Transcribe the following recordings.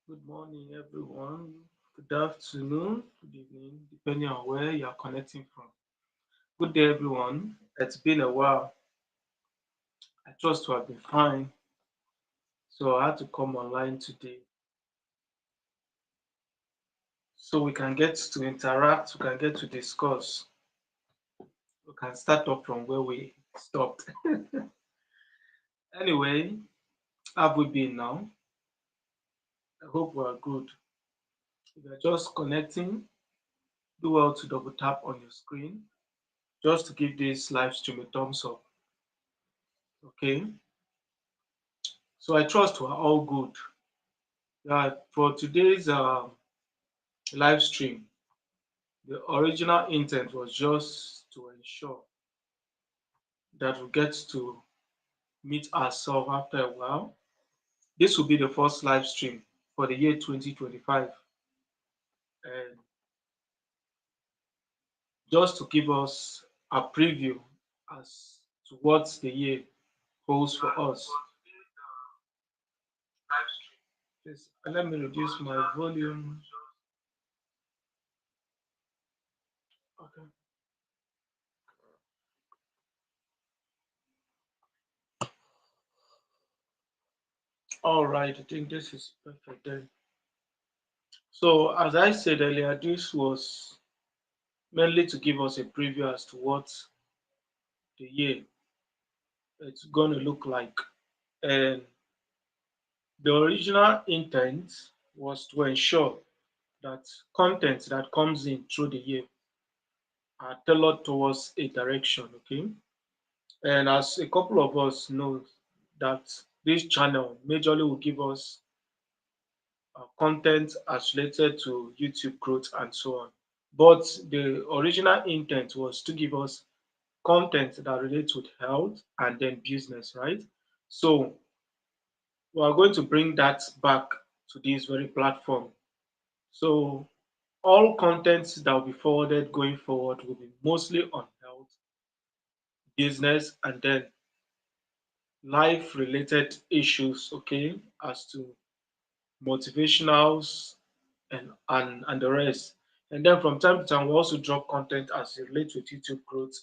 Good morning, everyone. Good afternoon, good evening, depending on where you are connecting from. Good day, everyone. It's been a while. I trust to have been fine. So I had to come online today so we can get to interact, we can get to discuss, we can start up from where we stopped. Anyway, how have we been now? I hope we are good. If you're just connecting, do well to double tap on your screen just to give this live stream a thumbs up. Okay. So I trust we're all good. Yeah, for today's live stream, the original intent was just to ensure that we get to meet ourselves after a while. This will be the first live stream for the year 2025. And just to give us a preview as to what the year holds for us. Please, let me reduce my volume. Okay. All right, I think this is perfect then. So, as I said earlier, this was mainly to give us a preview as to what the year it's going to look like. And the original intent was to ensure that content that comes in through the year are tailored towards a direction, okay? And as a couple of us know that this channel majorly will give us content as related to YouTube growth and so on. But the original intent was to give us content that relates with health and then business, right? So we are going to bring that back to this very platform. So all contents that will be forwarded going forward will be mostly on health, business, and then life related issues, okay, as to motivationals and the rest. And then from time to time, we also drop content as it relates with YouTube growth,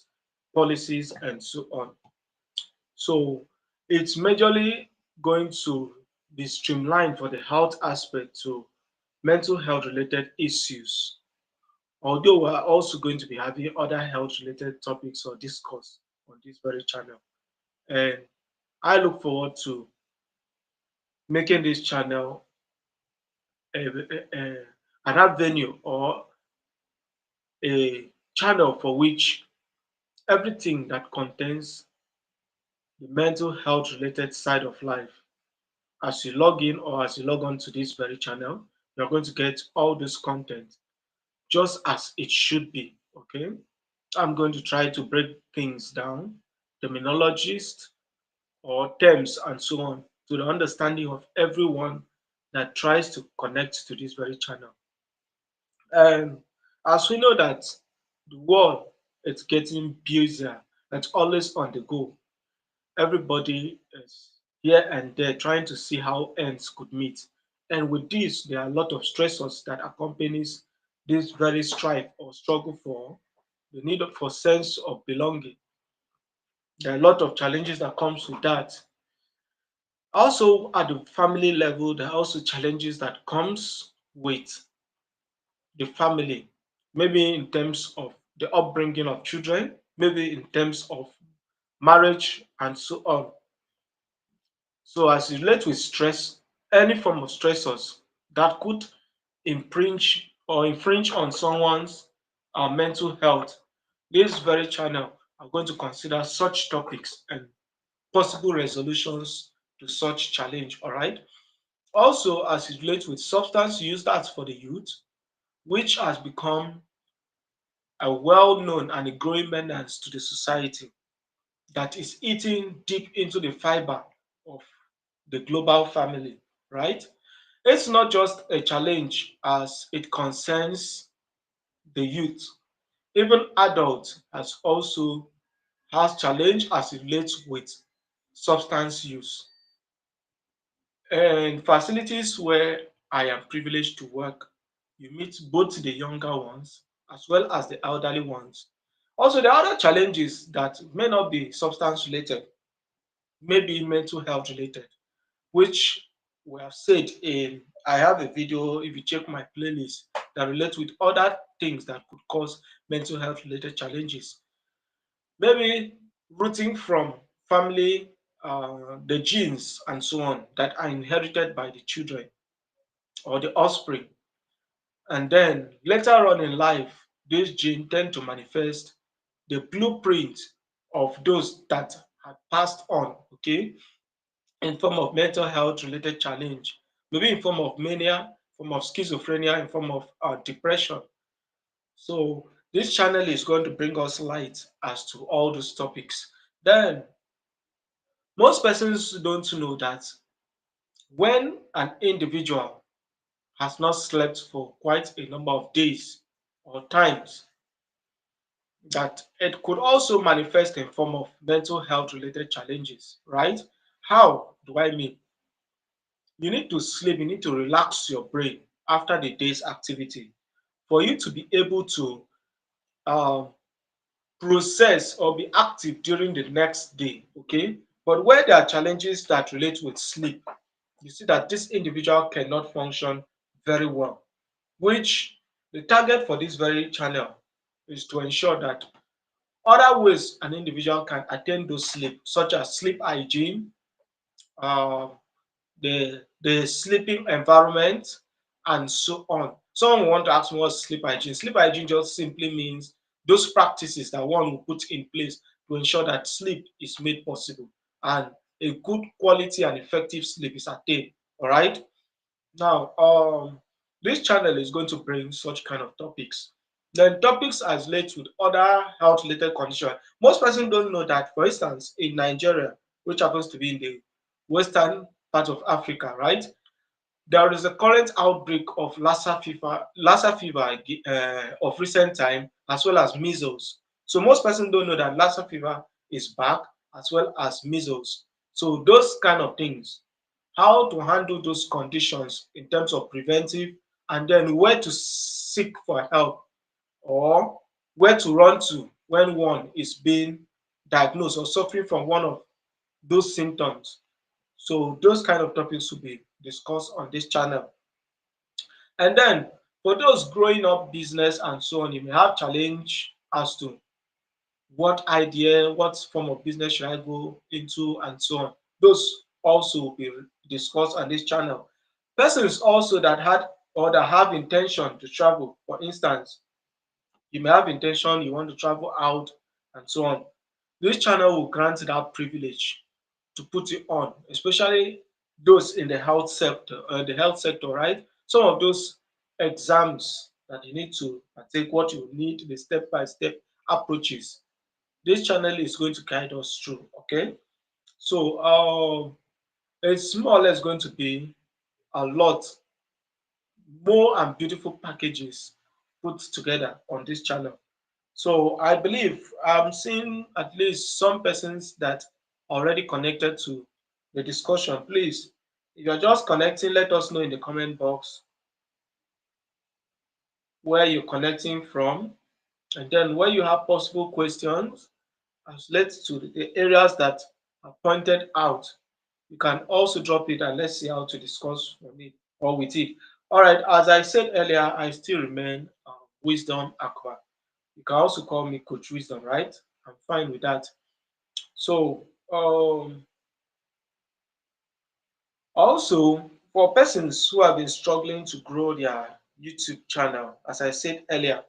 policies, and so on. So it's majorly going to be streamlined for the health aspect to mental health related issues. Although we're also going to be having other health related topics or discourse on this very channel. And I look forward to making this channel an avenue or a channel for which everything that contains the mental health related side of life, as you log in or as you log on to this very channel, you're going to get all this content just as it should be. Okay. I'm going to try to break things down, terminologies or terms and so on, to the understanding of everyone that tries to connect to this very channel. And as we know that the world is getting busier, it's always on the go. Everybody is here and there trying to see how ends could meet. And with this, there are a lot of stressors that accompanies this very strive or struggle for the need for sense of belonging. There are a lot of challenges that comes with that. Also, at the family level, there are also challenges that comes with the family, maybe in terms of the upbringing of children, maybe in terms of marriage, and so on. So, as it relates with stress, any form of stressors that could infringe on someone's mental health, this very channel are going to consider such topics and possible resolutions to such challenge. All right. Also, as it relates with substance use, that's for the youth, which has become a well-known and a growing menace to the society that is eating deep into the fiber of the global family, right? It's not just a challenge as it concerns the youth. Even adults has challenge as it relates with substance use. And facilities where I am privileged to work, you meet both the younger ones as well as the elderly ones. Also, the other challenges that may not be substance related, may be mental health related, which we have said in I have a video if you check my playlist that relates with other things that could cause mental health related challenges. Maybe rooting from family, the genes and so on that are inherited by the children or the offspring. And then later on in life, these genes tend to manifest the blueprint of those that had passed on, okay, in form of mental health related challenge, maybe in form of mania, form of schizophrenia, in form of depression. So this channel is going to bring us light as to all those topics. Then most persons don't know that when an individual has not slept for quite a number of days or times, that it could also manifest in form of mental health related challenges, right? How do I mean? You need to sleep, you need to relax your brain after the day's activity for you to be able to um, process or be active during the next day. Okay. But where there are challenges that relate with sleep, you see that this individual cannot function very well, which the target for this very channel is to ensure that other ways an individual can attain those sleep, such as sleep hygiene, uh, the sleeping environment, and so on. Someone will want to ask me what's sleep hygiene. Sleep hygiene just simply means those practices that one will put in place to ensure that sleep is made possible and a good quality and effective sleep is attained. All right. Now, this channel is going to bring such kind of topics. Then topics as related with other health-related conditions. Most persons don't know that, for instance, in Nigeria, which happens to be in the western part of Africa, right? There is a current outbreak of Lassa fever of recent time, as well as measles. So most persons don't know that Lassa fever is back, as well as measles. So those kind of things, how to handle those conditions in terms of preventive, and then where to seek for help or where to run to when one is being diagnosed or suffering from one of those symptoms. So those kind of topics will be discussed on this channel. And then for those growing up business and so on, you may have challenge as to what idea, what form of business should I go into, and so on. Those also will be discussed on this channel. Persons also that had or that have intention to travel, for instance, you may have intention, you want to travel out and so on. This channel will grant that privilege to put it on, especially those in the health sector, right? Some of those exams that you need to take, what you need, the step-by-step approaches. This channel is going to guide us through. Okay, so it's more or less going to be a lot more and beautiful packages put together on this channel. So I believe I'm seeing at least some persons that are already connected to the discussion. Please, if you're just connecting, let us know in the comment box where you're connecting from, and then where you have possible questions as relates to the areas that are pointed out. You can also drop it and let's see how to discuss on it or with it. All right, as I said earlier, I still remain Wisdom Aqua. You can also call me Coach Wisdom, right? I'm fine with that. So, also for persons who have been struggling to grow their YouTube channel, as I said earlier,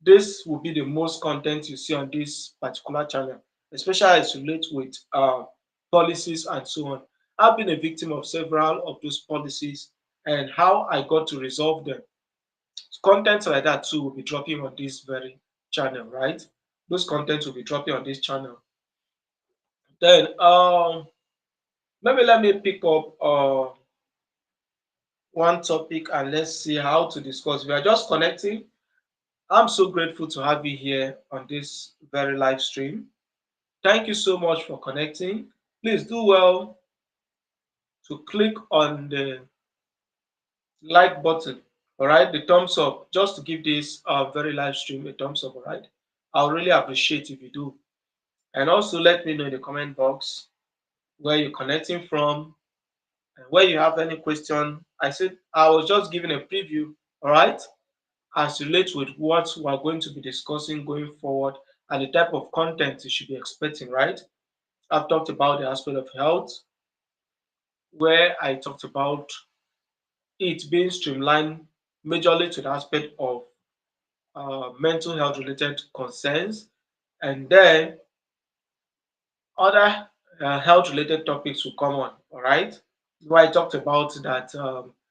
this will be the most content you see on this particular channel, especially as it relates with policies and so on. I've been a victim of several of those policies and how I got to resolve them. Content like that too will be dropping on this very channel, right? Those contents will be dropping on this channel. Then maybe let me pick up one topic and let's see how to discuss. We are just connecting. I'm so grateful to have you here on this very live stream. Thank you so much for connecting. Please do well to click on the like button. All right, the thumbs up, just to give this very live stream a thumbs up. All right, I'll really appreciate if you do. And also let me know in the comment box where you're connecting from and where you have any question. I said I was just giving a preview, all right, as relates with what we're going to be discussing going forward and the type of content you should be expecting, right? I've talked about the aspect of health, where I talked about it being streamlined majorly to the aspect of mental health related concerns, and then other health related topics will come on. All right. Where I talked about that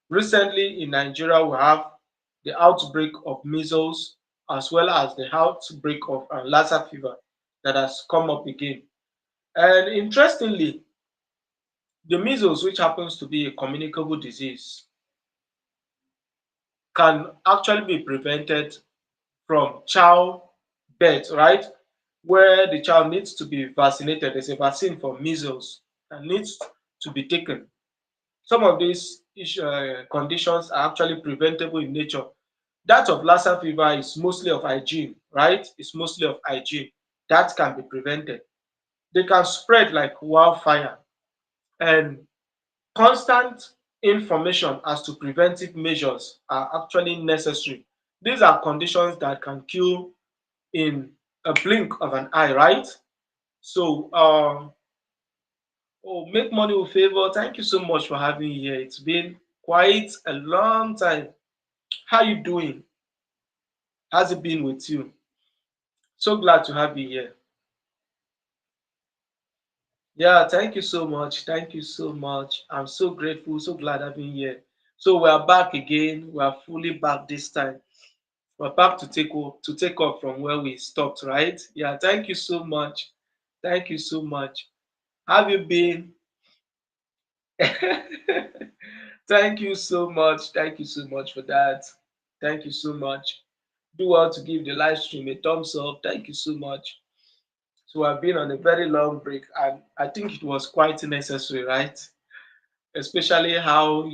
recently in Nigeria we have the outbreak of measles as well as the outbreak of Lassa fever that has come up again. And interestingly, the measles, which happens to be a communicable disease, can actually be prevented from childbirth, right? Where the child needs to be vaccinated. There's a vaccine for measles that needs to be taken. Some of these conditions are actually preventable in nature. That of Lassa fever is mostly of hygiene, right? It's mostly of hygiene. That can be prevented. They can spread like wildfire, and constant information as to preventive measures are actually necessary. These are conditions that can kill in a blink of an eye, right? So, oh, make money with favor. Thank you so much for having me here. It's been quite a long time. How you doing? How's it been with you? So glad to have you here. Yeah, thank you so much. Thank you so much. I'm so grateful, so glad having you here. So we are back again. We are fully back this time. We're back to take off from where we stopped, right? Yeah, thank you so much. Thank you so much. Have you been? Thank you so much. Thank you so much for that. Thank you so much. Do well to give the live stream a thumbs up. Thank you so much. So I've been on a very long break, and I think it was quite necessary, right? Especially how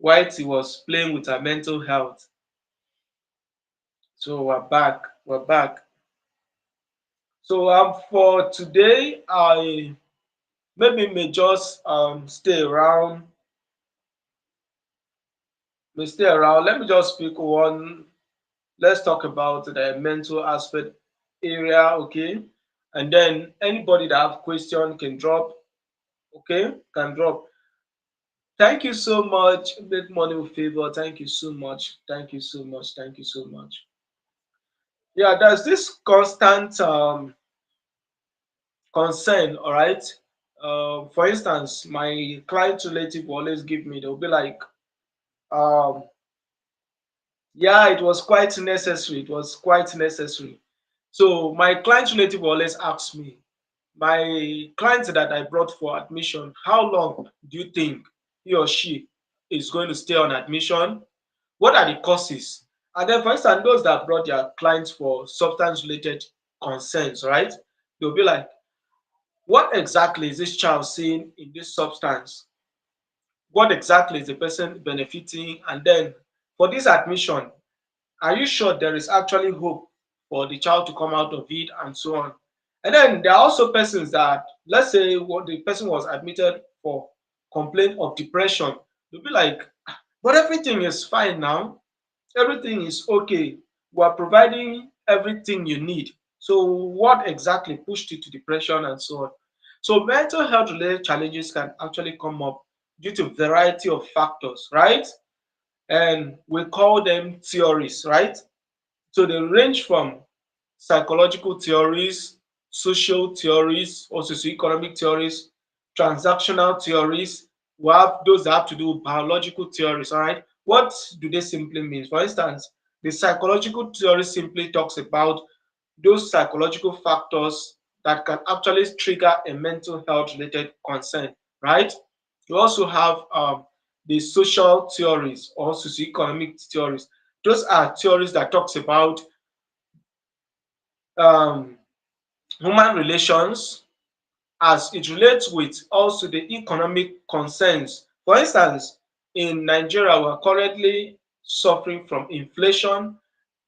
Whitey was playing with her mental health. So we're back. We're back. So for today, I maybe may just stay around. May stay around. Let me just pick one. Let's talk about the mental aspect area, okay? And then anybody that have question can drop, okay? Can drop. Thank you so much. Make money with favor. Thank you so much. Thank you so much. Thank you so much. Yeah, there's this constant concern, all right? For instance, my client relative will always give me, they'll be like, um, yeah, it was quite necessary. It was quite necessary. So my client relative will always ask me, my client that I brought for admission, how long do you think he or she is going to stay on admission? What are the causes? And then, for instance, those that brought their clients for substance related concerns, right? They'll be like, what exactly is this child seeing in this substance? What exactly is the person benefiting? And then, for this admission, are you sure there is actually hope for the child to come out of it and so on? And then there are also persons that, let's say, what the person was admitted for complaint of depression, they'll be like, but everything is fine now, everything is okay, we are providing everything you need, so what exactly pushed you to depression and so on? So mental health related challenges can actually come up due to variety of factors, right? And we call them theories, right? So they range from psychological theories, social theories, or socioeconomic theories, transactional theories. We have those that have to do with biological theories. All right. What do they simply mean? For instance, the psychological theory simply talks about those psychological factors that can actually trigger a mental health related concern, right? You also have the social theories or socioeconomic theories. Those are theories that talks about um, human relations as it relates with also the economic concerns. For instance, in Nigeria, we're currently suffering from inflation,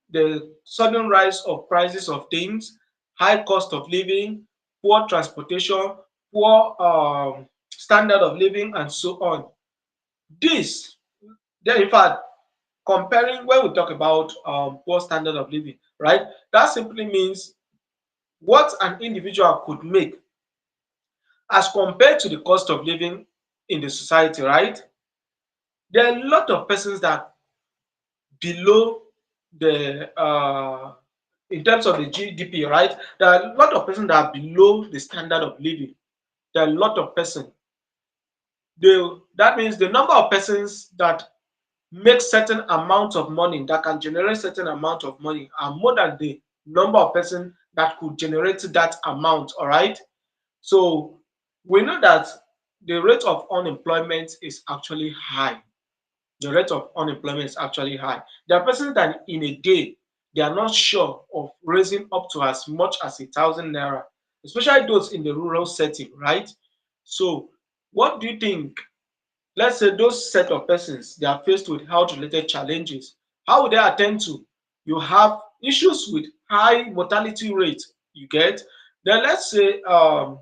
the sudden rise of prices of things, high cost of living, poor transportation, poor standard of living, and so on. This, then in fact, comparing when we talk about poor standard of living, right? That simply means what an individual could make as compared to the cost of living in the society, right? There are a lot of persons that below the in terms of the GDP, right? There are a lot of persons that are below the standard of living. There are a lot of persons. That means the number of persons that make certain amount of money, that can generate certain amount of money, are more than the number of persons that could generate that amount. All right. So we know that the rate of unemployment is actually high. The rate of unemployment is actually high. There are persons that in a day they are not sure of raising up to as much as 1,000 naira, especially those in the rural setting, right? So, what do you think? Let's say those set of persons they are faced with health related challenges. How would they attend to? You have issues with high mortality rate. You get. Then let's say uh,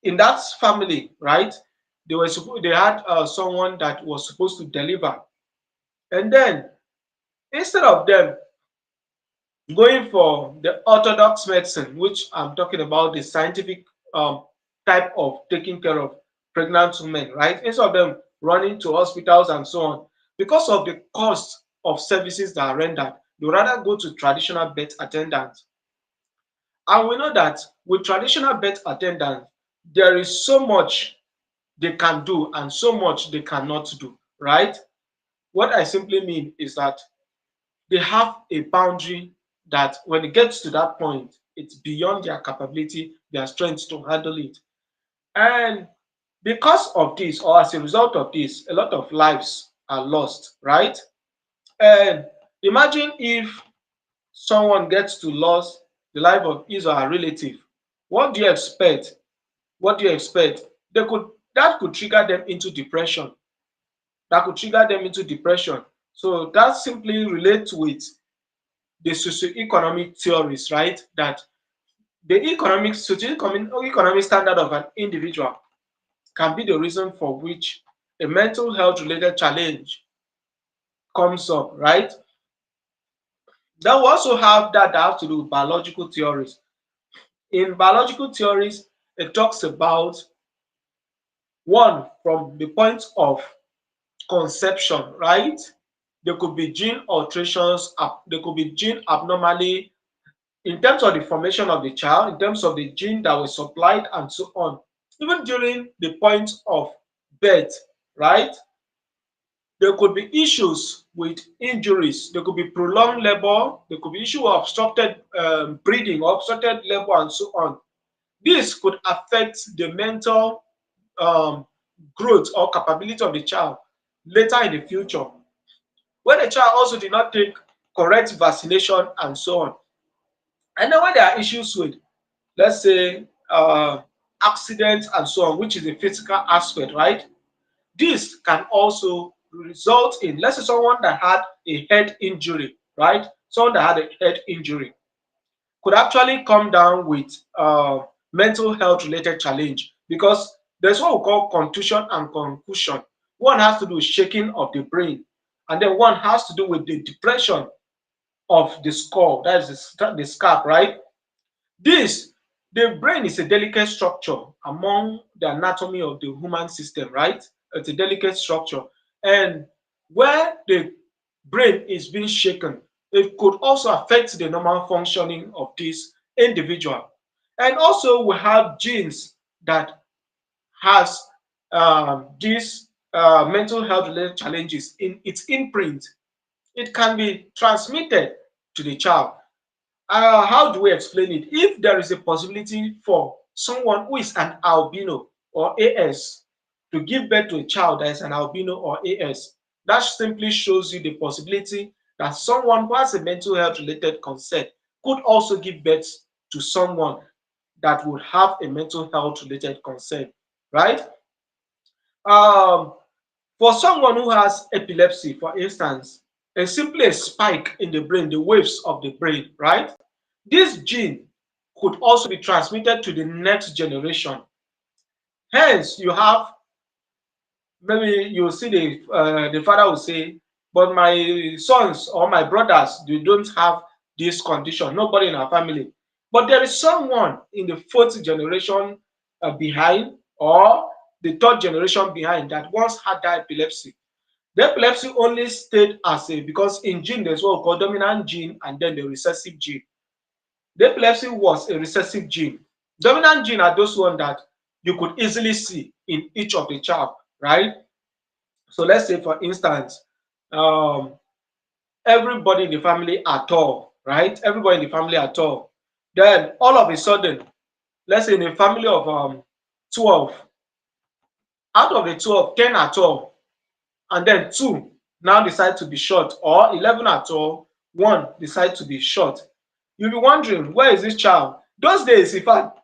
in that family, right? They had someone that was supposed to deliver, and then instead of them going for the orthodox medicine, which I'm talking about, the scientific um, type of taking care of pregnant women, right? Instead of them running to hospitals and so on, because of the cost of services that are rendered, they rather go to traditional birth attendants. And we know that with traditional birth attendants, there is so much they can do and so much they cannot do, right? What I simply mean is that they have a boundary that when it gets to that point, it's beyond their capability, their strength to handle it. And because of this, or as a result of this, a lot of lives are lost, right? And imagine if someone gets to lose the life of his or her relative. What do you expect? What do you expect? They could that could trigger them into depression. That could trigger them into depression. So that simply relates with the socioeconomic theories, right? That the economic standard of an individual can be the reason for which a mental health related challenge comes up, right? Then we also have that have to do with biological theories. In biological theories, it talks about one from the point of conception, right? There could be gene alterations, there could be gene abnormally in terms of the formation of the child, in terms of the gene that was supplied, and so on. Even during the point of birth, right? There could be issues with injuries. There could be prolonged labor. There could be issue of obstructed breathing, or obstructed labor, and so on. This could affect the mental um, growth or capability of the child later in the future. When the child also did not take correct vaccination and so on. And then when there are issues with, let's say, accidents and so on, which is a physical aspect, right? This can also result in, let's say, someone that had a head injury, right? Someone that had a head injury could actually come down with mental health related challenge, because there's what we call contusion and concussion. One has to do with shaking of the brain, and then one has to do with the depression of the skull, that is the scalp, right? This, the brain is a delicate structure among the anatomy of the human system, right? It's a delicate structure. And where the brain is being shaken, it could also affect the normal functioning of this individual. And also we have genes that has these mental health related challenges in its imprint. It can be transmitted to the child. How do we explain it? If there is a possibility for someone who is an albino or AS to give birth to a child that is an albino or AS, that simply shows you the possibility that someone who has a mental health related concern could also give birth to someone that would have a mental health related concern, right? Um, for someone who has epilepsy, for instance, simply a spike in the brain, the waves of the brain, right? This gene could also be transmitted to the next generation. Hence, you have, maybe you see the father will say, but my sons or my brothers, they don't have this condition. Nobody in our family. But there is someone in the fourth generation behind, or the third generation behind, that once had that epilepsy. The epilepsy only stayed as a, because in gene there's what we call dominant gene and then the recessive gene. The epilepsy was a recessive gene. Dominant gene are those ones that you could easily see in each of the child, right? So let's say, for instance, um, everybody in the family at all, right? Everybody in the family at all. Then all of a sudden, let's say in a family of 12, out of the 12, 10 at all, and then two now decide to be short, or 11 at all, one decide to be short. You'll be wondering, where is this child? Those days, in fact,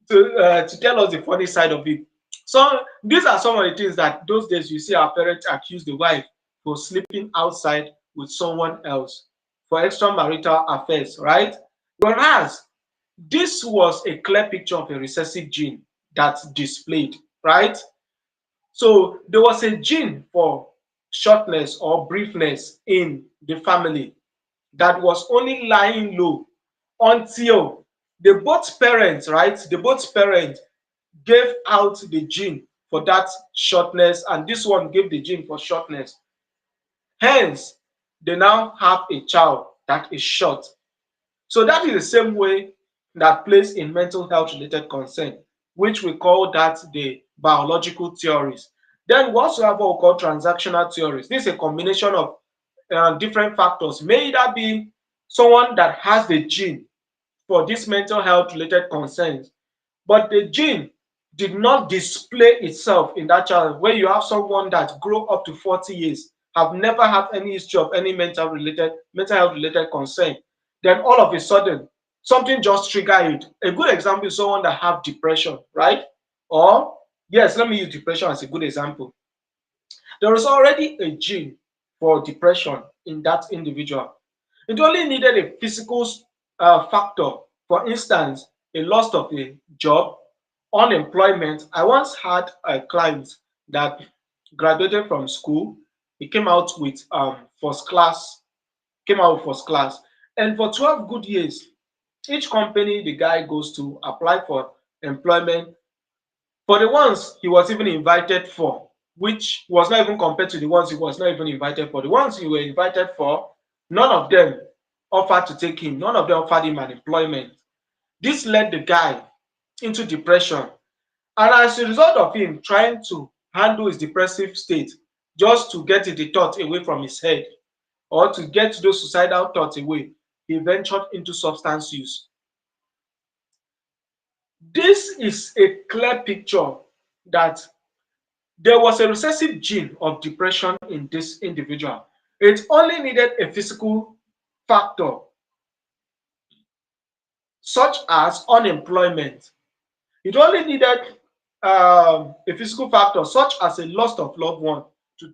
to tell us the funny side of it. So these are some of the things that those days you see our parents accuse the wife for sleeping outside with someone else, for extramarital affairs, right? Whereas this was a clear picture of a recessive gene that's displayed, right? So there was a gene for shortness or briefness in the family that was only lying low until the both parents, right? The both parents gave out the gene for that shortness, and this one gave the gene for shortness. Hence, they now have a child that is short. So that is the same way that plays in mental health related concern, which we call that the biological theories. Then we also have what we call transactional theories. This is a combination of different factors. May that be someone that has the gene for these mental health related concerns, but the gene did not display itself in that child. Where you have someone that grow up to 40 years, have never had any history of any mental health related concern, then all of a sudden something just trigger it. A good example is someone that have depression, right? Or yes, let me use depression as a good example. There is already a gene for depression in that individual. It only needed a physical factor. For instance, a loss of a job, unemployment. I once had a client that graduated from school. He came out with first class, and for 12 good years, each company the guy goes to apply for employment, for the ones he was even invited for, which was not even compared to the ones he was not even invited for. The ones he were invited for, none of them offered to take him, none of them offered him an employment. This led the guy into depression. And as a result of him trying to handle his depressive state, just to get the thought away from his head, or to get those suicidal thoughts away, he ventured into substance use. This is a clear picture that there was a recessive gene of depression in this individual. It only needed a physical factor, such as unemployment. It only needed a physical factor, such as a loss of loved one, to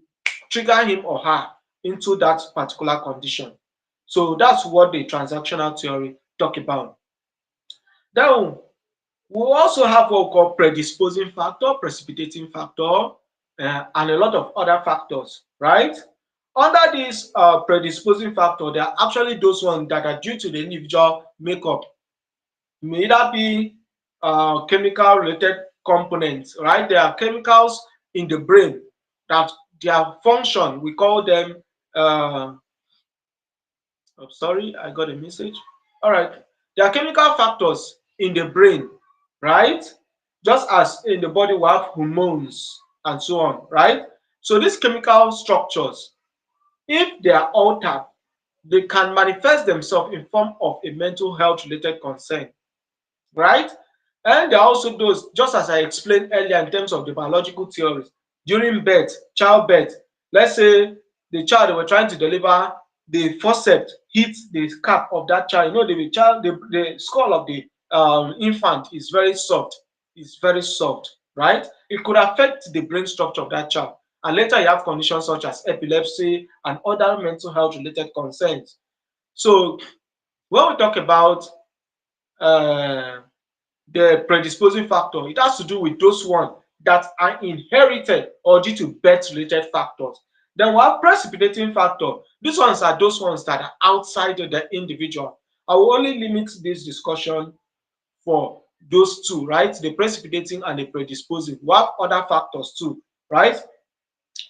trigger him or her into that particular condition. So that's what the transactional theory talk about. Then we also have what we call predisposing factor, precipitating factor, and a lot of other factors, right? Under this predisposing factor, there are actually those ones that are due to the individual makeup. It may either be chemical related components, right? There are chemicals in the brain that their function, we call them, oh, sorry, I got a message. All right. There are chemical factors in the brain, right? Just as in the body we have hormones and so on, right? So these chemical structures, if they are altered, they can manifest themselves in form of a mental health related concern, right? And there are also those, just as I explained earlier in terms of the biological theories, during birth, childbirth, let's say the child they were trying to deliver, the forceps hit the cap of that child. You know, the skull of the infant is very soft. It's very soft, right? It could affect the brain structure of that child. And later you have conditions such as epilepsy and other mental health related concerns. So when we talk about uh, the predisposing factor, it has to do with those ones that are inherited or due to birth related factors. Then we have precipitating factor. These ones are those ones that are outside of the individual. I will only limit this discussion for those two, right? The precipitating and the predisposing. We have other factors too, right?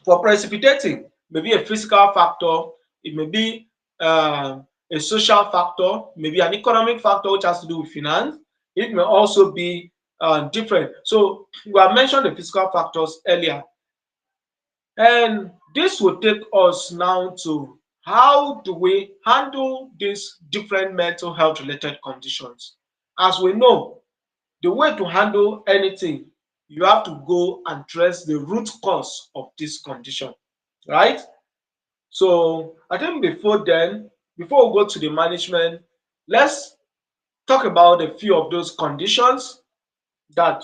For precipitating, maybe a physical factor, it may be a social factor, maybe an economic factor which has to do with finance. It may also be different. So we have mentioned the physical factors earlier, and this will take us now to how do we handle these different mental health related conditions. As we know, the way to handle anything, you have to go and address the root cause of this condition, right? So I think before then, before we go to the management, let's talk about a few of those conditions that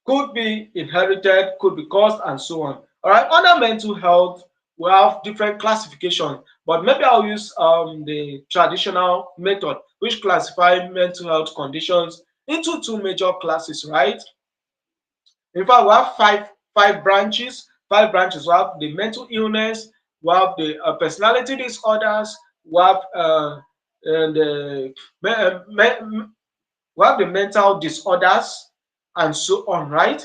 could be inherited, could be caused, and so on. All right, under mental health, we have different classifications, but maybe I'll use the traditional method, which classify mental health conditions into two major classes, right? In fact, we have five branches. Five branches. We have the mental illness. We have the personality disorders. We have the we have the mental disorders, and so on. Right?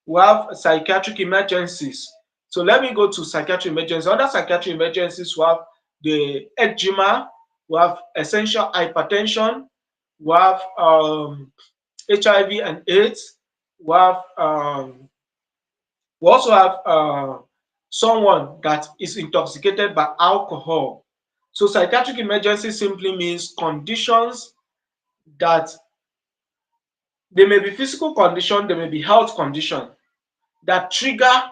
We have psychiatric emergencies. So let me go to psychiatric emergencies. Under psychiatric emergencies, we have the eczema. We have essential hypertension. We have HIV and AIDS. We have we also have someone that is intoxicated by alcohol. So psychiatric emergency simply means conditions that they may be physical condition, they may be health condition that trigger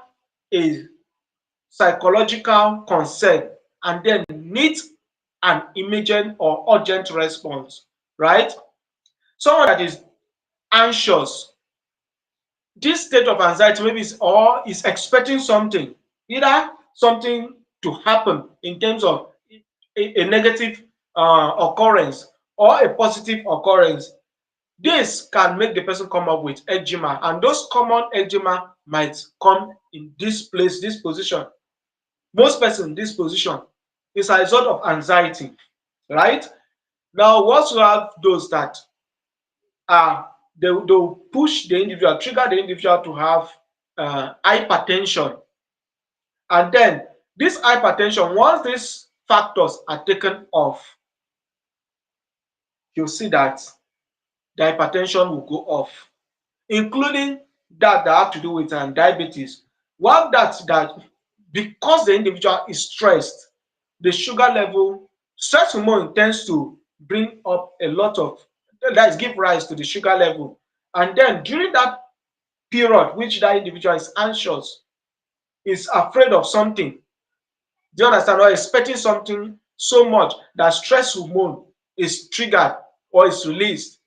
a psychological concern and then needs an immediate or urgent response, right? Someone that is anxious, this state of anxiety maybe is or is expecting something, either something to happen in terms of a negative occurrence or a positive occurrence. This can make the person come up with eczema, and those common eczema might come in this place, this position. Most person, this position is a result of anxiety, right? Now we also have those that they'll push the individual, trigger the individual to have hypertension. And then this hypertension, once these factors are taken off, you'll see that the hypertension will go off, including that have to do with diabetes. One that because the individual is stressed, the sugar level, stress hormone tends to bring up a lot of, that is give rise to the sugar level. And then during that period which that individual is anxious, is afraid of something, do you understand, or expecting something so much that stress hormone is triggered or is released,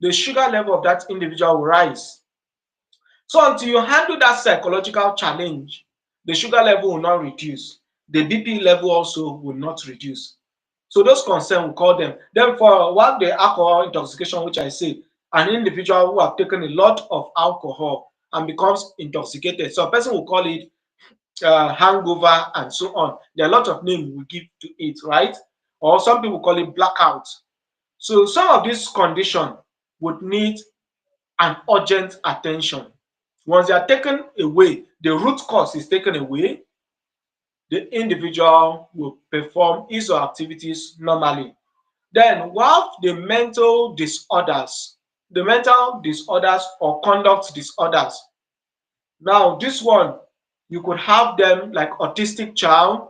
the sugar level of that individual will rise. So until you handle that psychological challenge, the sugar level will not reduce. The BP level also will not reduce. So those concerns, we call them. Then for what the alcohol intoxication, which I say, an individual who have taken a lot of alcohol and becomes intoxicated. So a person will call it hangover and so on. There are a lot of names we give to it, right? Or some people call it blackout. So some of these conditions would need an urgent attention. Once they are taken away, the root cause is taken away, the individual will perform his or her activities normally. Then we have the mental disorders or conduct disorders. Now, this one, you could have them like autistic child,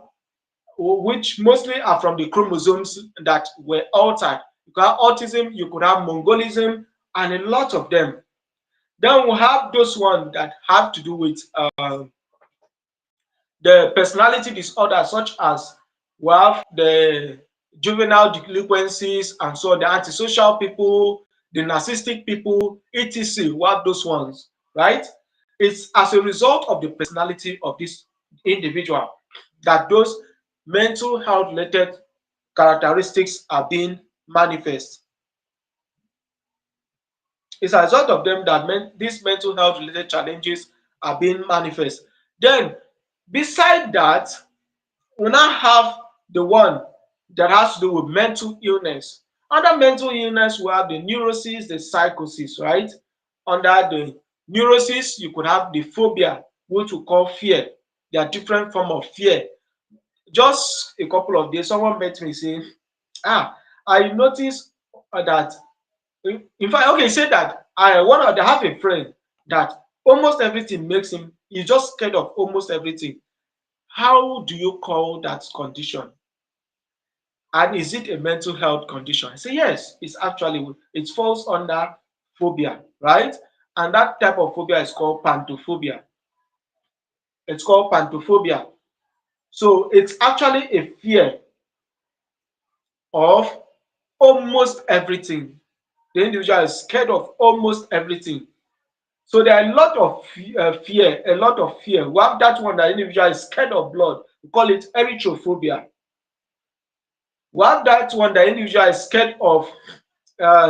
which mostly are from the chromosomes that were altered. You could have autism, you could have Mongolism, and a lot of them. Then we have those ones that have to do with the personality disorders, such as we have the juvenile delinquencies and so on, the antisocial people, the narcissistic people, etc. We have those ones, right? It's as a result of the personality of this individual that those mental health related characteristics are being manifest. It's a result of them that these mental health related challenges are being manifest. Then, beside that, we now have the one that has to do with mental illness. Under mental illness, we have the neuroses, the psychosis, right? Under the neuroses, you could have the phobia, which we call fear. There are different forms of fear. Just a couple of days, someone met me saying, "Ah, I noticed that in fact, okay, say that I have a friend that almost everything makes him he's just scared of almost everything. How do you call that condition? And is it a mental health condition?" I say yes, it's actually it falls under phobia, right? And that type of phobia is called pantophobia. It's called pantophobia. So it's actually a fear of almost everything. The individual is scared of almost everything. So there are a lot of fear, a lot of fear. We have that one that individual is scared of blood. We call it erythrophobia. We have that one that individual is scared of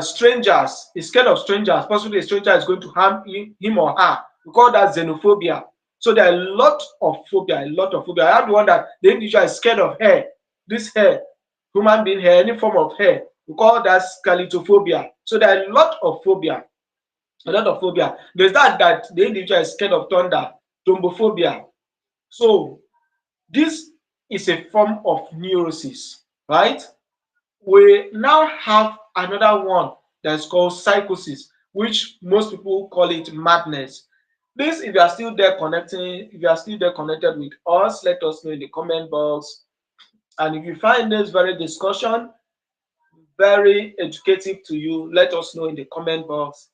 strangers. Is scared of strangers. Possibly a stranger is going to harm him or her. We call that xenophobia. So there are a lot of phobia, a lot of phobia. I have the one that the individual is scared of hair. This hair, human being hair, any form of hair. We call that scalitophobia. So there are a lot of phobia. A lot of phobia. There's that the individual is scared of thunder, thrombophobia. So this is a form of neurosis, right? We now have another one that's called psychosis, which most people call it madness. Please, if you are still there connecting, if you are still there connected with us, let us know in the comment box. And if you find this very discussion very educative to you, let us know in the comment box.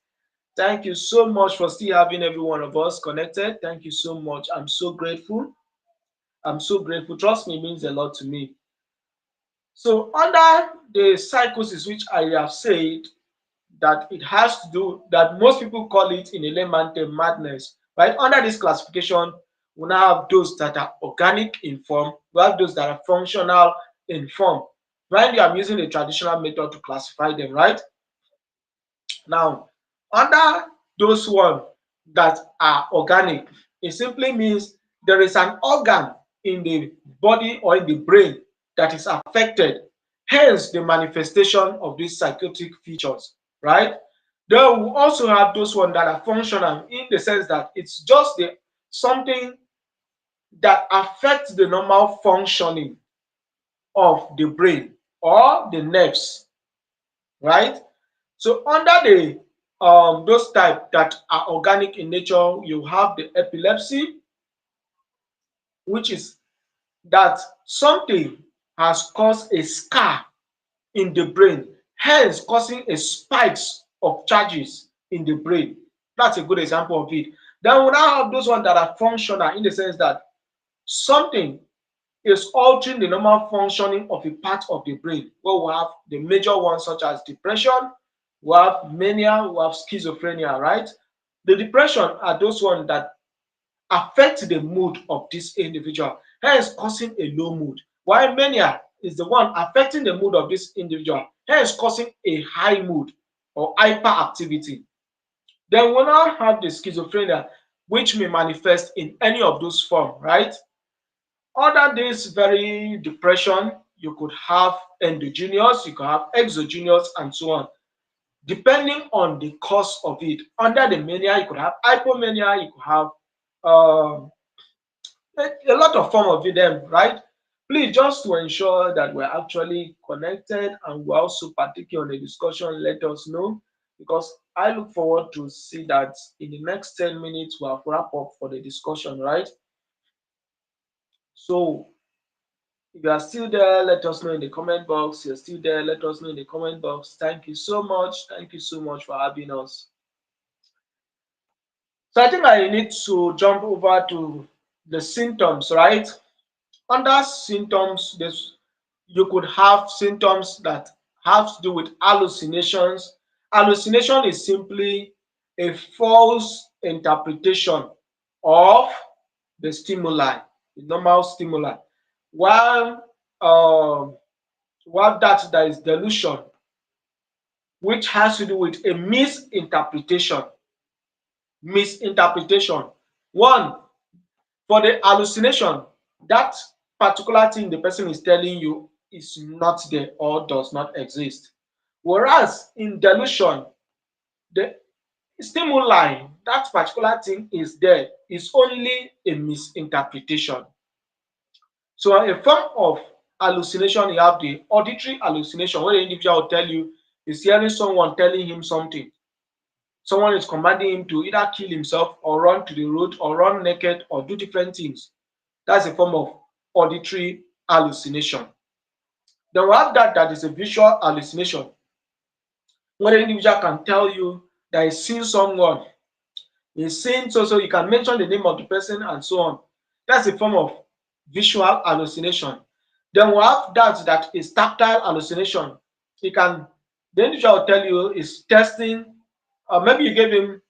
Thank you so much for still having every one of us connected. Thank you so much. I'm so grateful. I'm so grateful. Trust me, it means a lot to me. So, under the psychosis, which I have said that it has to do, that most people call it in a layman term madness, right? Under this classification, we now have those that are organic in form, we have those that are functional in form. Right? I'm using the traditional method to classify them, right? Now, under those ones that are organic, it simply means there is an organ in the body or in the brain that is affected, hence the manifestation of these psychotic features, right? Then we also have those ones that are functional in the sense that it's just something that affects the normal functioning of the brain or the nerves, right? So under the those type that are organic in nature, you have the epilepsy, which is that something has caused a scar in the brain, hence causing a spikes of charges in the brain. That's a good example of it. Then we now have those ones that are functional in the sense that something is altering the normal functioning of a part of the brain. Where we have the major ones such as depression, we have mania, we have schizophrenia, right? The depression are those ones that affect the mood of this individual, hence causing a low mood. While mania is the one affecting the mood of this individual, hence causing a high mood or hyperactivity. Then we now have the schizophrenia, which may manifest in any of those forms, right? Under this very depression, you could have endogenous, you could have exogenous, and so on, depending on the cause of it. Under the mania, you could have hypomania, you could have um, a lot of form of them, right? Please, just to ensure that we're actually connected and we're also partaking on the discussion, let us know because I look forward to see that in the next 10 minutes we'll wrap up for the discussion, right? So if you are still there, let us know in the comment box. You're still there, let us know in the comment box. Thank you so much. Thank you so much for having us. So I think I need to jump over to the symptoms, right? Under symptoms, you could have symptoms that have to do with hallucinations. Hallucination is simply a false interpretation of the stimuli, the normal stimuli. While um, while that there is delusion, which has to do with a misinterpretation. Misinterpretation. One, for the hallucination, that particular thing the person is telling you is not there or does not exist. Whereas in delusion, the stimuli, that particular thing is there, is only a misinterpretation. So a form of hallucination, you have the auditory hallucination, where the individual will tell you is hearing someone telling him something. Someone is commanding him to either kill himself or run to the road or run naked or do different things. That's a form of auditory hallucination. Then we have that is a visual hallucination, where the individual can tell you that he's seen someone, he's seen so you can mention the name of the person and so on. That's a form of visual hallucination. Then we have that is tactile hallucination. He can the individual will tell you is testing, maybe you gave him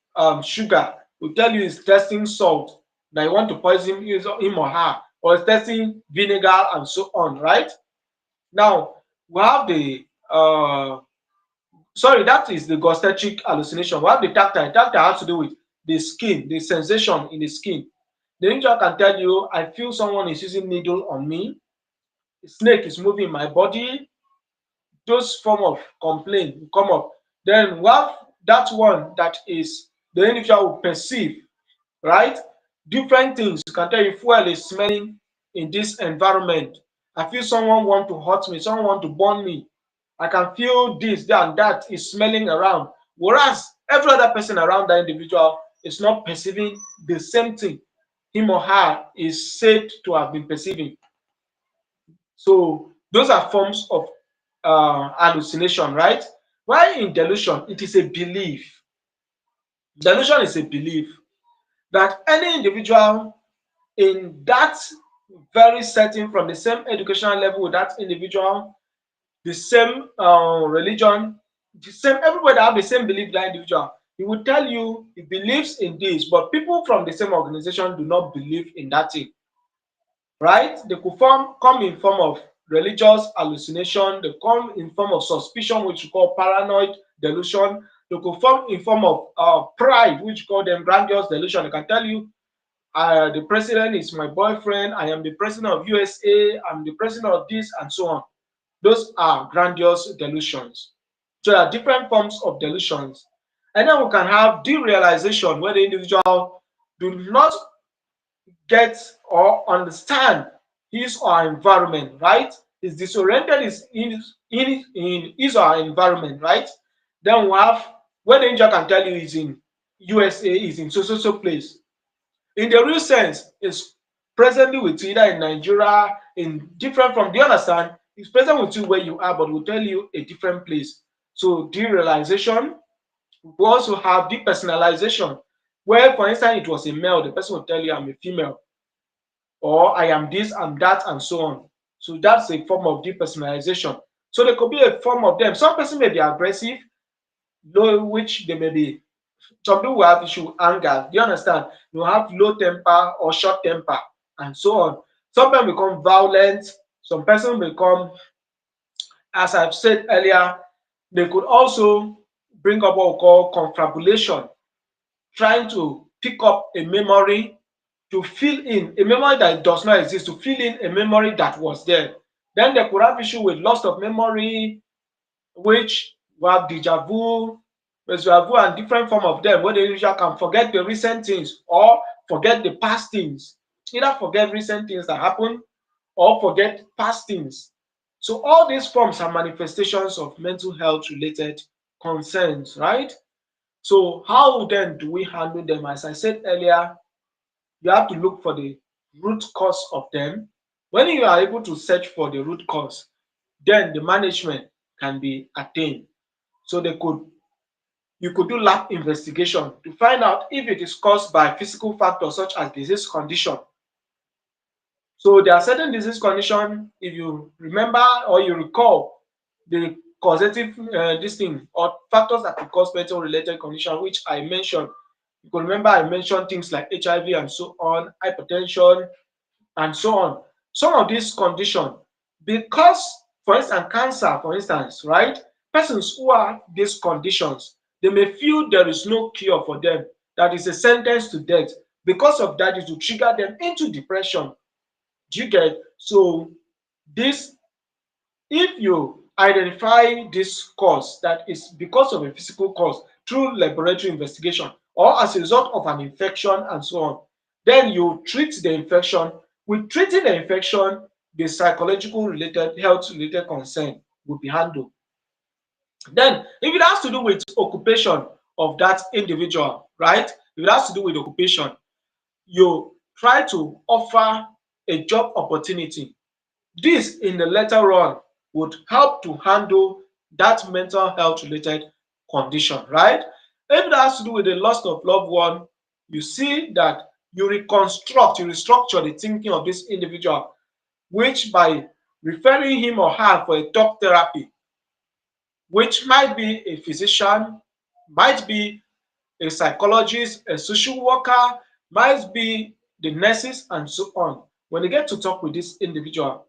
sugar, will tell you he's testing salt, that you want to poison him or her, or is testing vinegar and so on, right? Now we have the sorry, that is the gustatoric hallucination. We have the tactile. Tactile has to do with the skin, the sensation in the skin. The individual can tell you, I feel someone is using needle on me, a snake is moving in my body. Those form of complaint will come up. Then we have that one that is the individual will perceive, right? Different things. You can tell you fuel is smelling in this environment. I feel someone want to hurt me, someone want to burn me. I can feel this, that, and that is smelling around. Whereas every other person around that individual is not perceiving the same thing him or her is said to have been perceiving. So those are forms of hallucination, right? While in delusion, it is a belief. Delusion is a belief that any individual in that very setting, from the same educational level with that individual, the same religion, the same everybody that have the same belief like individual. He will tell you he believes in this, but people from the same organization do not believe in that thing, right? They could come in form of religious hallucination, they come in form of suspicion, which we call paranoid delusion. They could form in form of pride, which we call them grandiose delusion. They can tell you the president is my boyfriend, I am the president of USA, I'm the president of this, and so on. Those are grandiose delusions. So there are different forms of delusions. And then we can have derealization, where the individual do not get or understand his or her environment, right? Is disoriented is in his or her environment, right? Then we have when the individual can tell you he's in USA, is in so place. In the real sense, is presently with you either in Nigeria, in different from, do you understand? It's present with you where you are, but will tell you a different place. So derealization. We also have depersonalization, where for instance it was a male, the person will tell you I'm a female, or I am this, I'm that, and so on. So that's a form of depersonalization. So there could be a form of them. Some person may be aggressive, low, which they may be. Some people will have issue with anger. Do you understand? You have low temper or short temper, and so on. Some people become violent. Some person become, as I've said earlier, they could also bring up what we call confabulation, trying to pick up a memory, to fill in a memory that does not exist, to fill in a memory that was there. Then they could have issue with loss of memory, which we have deja vu and different form of them, where the individual can forget the recent things or forget the past things. Either forget recent things that happened or forget past things. So all these forms are manifestations of mental health related concerns, right? So how then do we handle them? As I said earlier, you have to look for the root cause of them. When you are able to search for the root cause, then the management can be attained. So you could do lab investigation to find out if it is caused by physical factors such as disease condition. So there are certain disease condition, if you remember or you recall the causative this thing or factors that could cause mental related condition, which I mentioned. You can remember I mentioned things like HIV and so on, hypertension, and so on. Some of these conditions, because, for instance, cancer, for instance, right? Persons who have these conditions, they may feel there is no cure for them, that is a sentence to death. Because of that, it will trigger them into depression. Do you get? So, this, if you identify this cause that is because of a physical cause through laboratory investigation or as a result of an infection and so on, then you treat the infection. With treating the infection, the psychological related, health related concern will be handled. Then, if it has to do with occupation of that individual, right? If it has to do with occupation, you try to offer a job opportunity. This, in the later run, would help to handle that mental health related condition, right? If it has to do with the loss of loved one, you see that you reconstruct, you restructure the thinking of this individual, which by referring him or her for a talk therapy, which might be a physician, might be a psychologist, a social worker, might be the nurses, and so on. When they get to talk with this individual,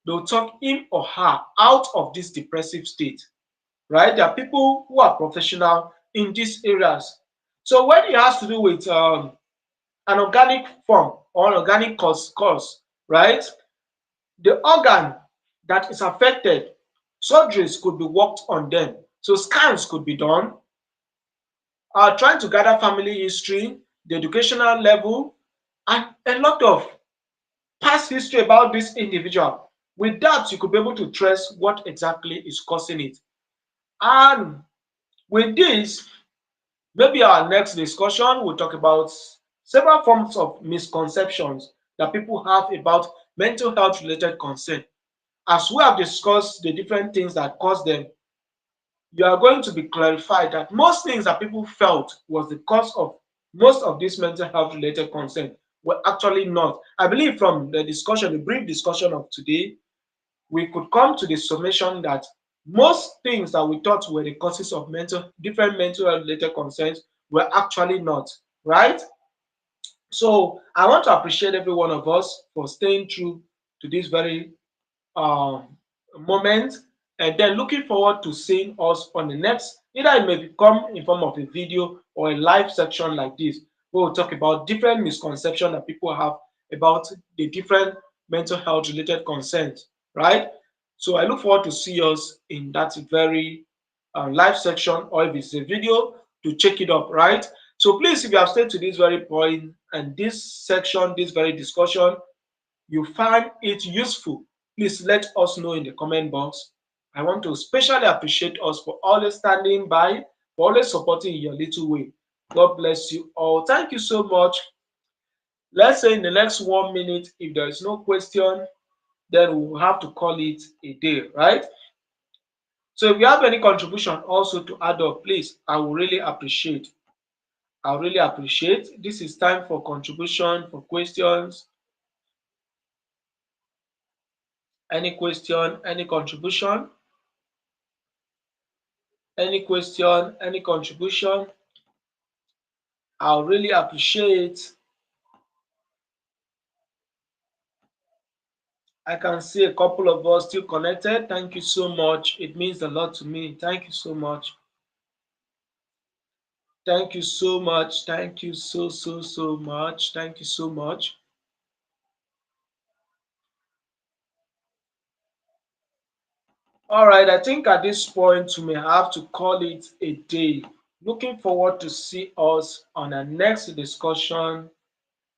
they'll talk him or her out of this depressive state, right? There are people who are professional in these areas. So when it has to do with an organic form or an organic cause, right? The organ that is affected, surgeries could be worked on them. So scans could be done, trying to gather family history, the educational level, and a lot of past history about this individual. With that, you could be able to trace what exactly is causing it. And with this, maybe our next discussion will talk about several forms of misconceptions that people have about mental health related concern. As we have discussed the different things that cause them, you are going to be clarified that most things that people felt was the cause of most of these mental health related concern were actually not. I believe from the discussion, the brief discussion of today, we could come to the summation that most things that we thought were the causes of different mental health related concerns were actually not, right? So I want to appreciate every one of us for staying true to this very um, moment, and then looking forward to seeing us on the next. Either it may become in form of a video or a live section like this, where we'll talk about different misconceptions that people have about the different mental health related concerns, right? So I look forward to see us in that very live section, or if it's a video, to check it up, right? So please, if you have stayed to this very point and this section, this very discussion, you find it useful, please let us know in the comment box. I want to especially appreciate us for always standing by, for always supporting in your little way. God bless you all. Thank you so much. Let's say in the next 1 minute, if there is no question, then we will have to call it a day, right? So if you have any contribution also to add up, please, I will really appreciate. I really appreciate. This is time for contribution, for questions. Any question, any contribution? Any question, any contribution? I'll really appreciate. I can see a couple of us still connected. Thank you so much. It means a lot to me. Thank you so much. Thank you so much. Thank you so much. Thank you so much. All right, I think at this point we may have to call it a day. Looking forward to see us on our next discussion.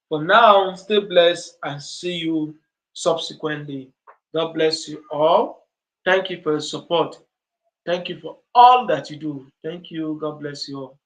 For now, stay blessed and see you subsequently. God bless you all. Thank you for your support. Thank you for all that you do. Thank you. God bless you all.